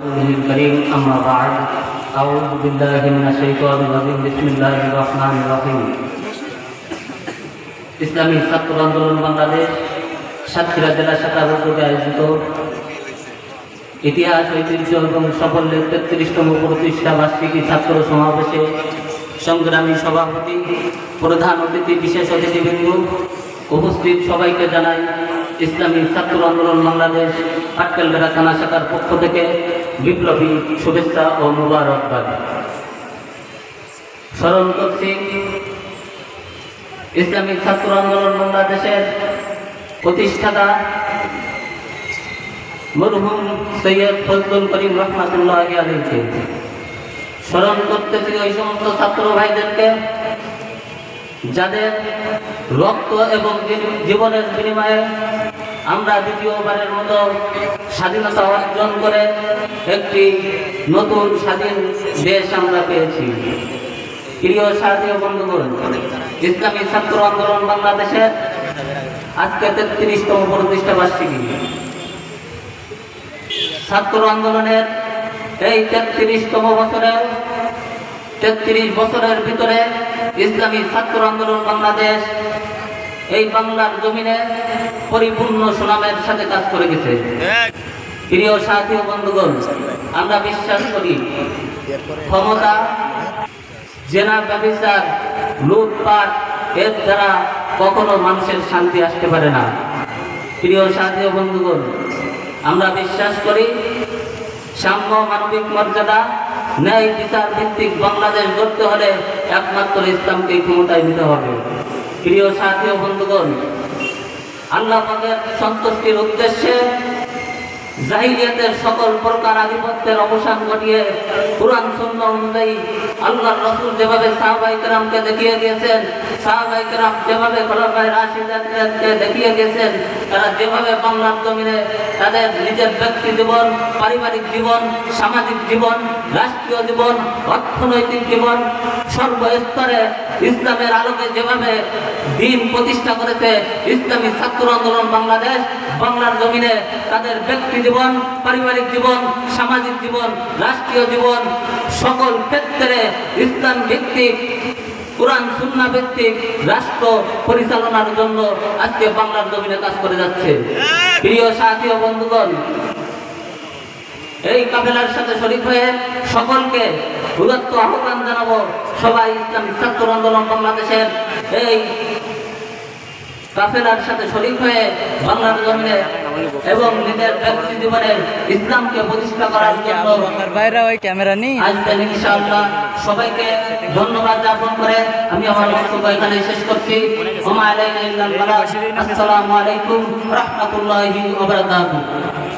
الكريم أما بعد أعوذ بالله من الشيطان الرجيم بسم الله الرحمن الرحيم ইসলামী ছাত্র আন্দোলন বাংলাদেশ সাতক্ষীরা জেলা শাখার উদ্যোগে আয়োজিত ইতিহাস ঐতিহ্য এবং সাফল্যের ৩৩তম প্রতিষ্ঠা বার্ষিকী ছাত্র সমাবেশে সংগ্রামী সভাপতি প্রধান অতিথি বিশেষ অতিথিবৃন্দ উপস্থিত সবাইকে জানাই ইসলামী ছাত্র আন্দোলন বাংলাদেশ পাটকেলবেড়া থানা শাখার পক্ষ থেকে বিপ্লবী শুভেচ্ছা ও মোবারকবাদ। স্মরণ করছি ইসলামী ছাত্র আন্দোলন বাংলাদেশের প্রতিষ্ঠাতা মরহুম সৈয়দ ফজলুল করিম রহমাতুল্লাহি আলাইহি। স্মরণ করতেছি ওই সমস্ত ছাত্র ভাইদেরকে যাদের রক্ত এবং জীবনের বিনিময়ে আমরা দ্বিতীয়বারের মতো স্বাধীনতা অর্জন করে একটি নতুন স্বাধীন দেশ আমরা পেয়েছি। প্রিয় সাথী ও বন্ধুগণ, ইসলামী ছাত্র আন্দোলন বাংলাদেশের আজকে ৩৩তম প্রতিষ্ঠা বার্ষিকী। ছাত্র আন্দোলনের এই ৩৩তম বছরে ৩৩ বছরের ভিতরে ইসলামী ছাত্র আন্দোলন বাংলাদেশ এই বাংলার জমিনে পরিপূর্ণ সুনামের সাথে কাজ করে গেছে। প্রিয় সাথী ও বন্ধুগণ, আমরা বিশ্বাস করি ক্ষমতা, জেনা, ব্যভিচার, লুটপাট এর দ্বারা কখনো মানুষের শান্তি আসতে পারে না। প্রিয় সাথী ও বন্ধুগণ, আমরা বিশ্বাস করি সাম্য, মানবিক মর্যাদা, ন্যায় বিচার ভিত্তিক বাংলাদেশ গড়তে হলে একমাত্র ইসলামকে ক্ষমতায় নিতে হবে। প্রিয় সাথী ও বন্ধুগণ, আল্লাহ পাকের সন্তুষ্টির উদ্দেশ্যে জাহিলিয়াতের সকল প্রকার আধিপত্যের অবসান ঘটিয়ে কুরআন সুন্নাহ অনুযায়ী আল্লাহর রাসূল যেভাবে সাহাবায়ে কেরামকে দেখিয়ে দিয়েছেন, সাহাবায়ে কেরাম যেভাবে খোলাফায়ে রাশিদিনকে দেখিয়ে দিয়েছেন, তারা যেভাবে বাংলার জমিনে তাদের নিজের ব্যক্তি জীবন, পারিবারিক জীবন, সামাজিক জীবন, রাষ্ট্রীয় জীবন, অর্থনৈতিক জীবন সর্বস্তরে ইসলামের আলোকে যেভাবে দিন প্রতিষ্ঠা করেছে, ইসলামী ছাত্র আন্দোলন বাংলাদেশ বাংলার জমিনে তাদের ব্যক্তি জীবন, পারিবারিক জীবন, সামাজিক জীবন, রাষ্ট্রীয় জীবন সকল ক্ষেত্রে ইসলাম ভিত্তিক, কুরআন সুন্নাহ ভিত্তিক রাষ্ট্র পরিচালনার জন্য আজকে বাংলার জমিনে কাজ করে যাচ্ছে। প্রিয় সাথী ও বন্ধুগণ, এই কাফেলার সাথে শরীক হয়ে সকলকে উদাত্ত আহ্বান জানাবো, সবাই ইসলামী ছাত্র আন্দোলন বাংলাদেশের এই কাফেলার সাথে শরীক হয়ে বাংলার জমিনে এবং নিজের ব্যক্তি জীবনে ইসলামকে প্রতিষ্ঠা করার জন্য আজকে ইনশাআল্লাহ সবাইকে ধন্যবাদ জ্ঞাপন করে আমি আমার বক্তব্য এখানে শেষ করছি। ওয়া মা আলাইনা ইল্লাল বালাগ। আসসালামু আলাইকুম ওয়া রাহমাতুল্লাহি ওয়া বারাকাতুহু।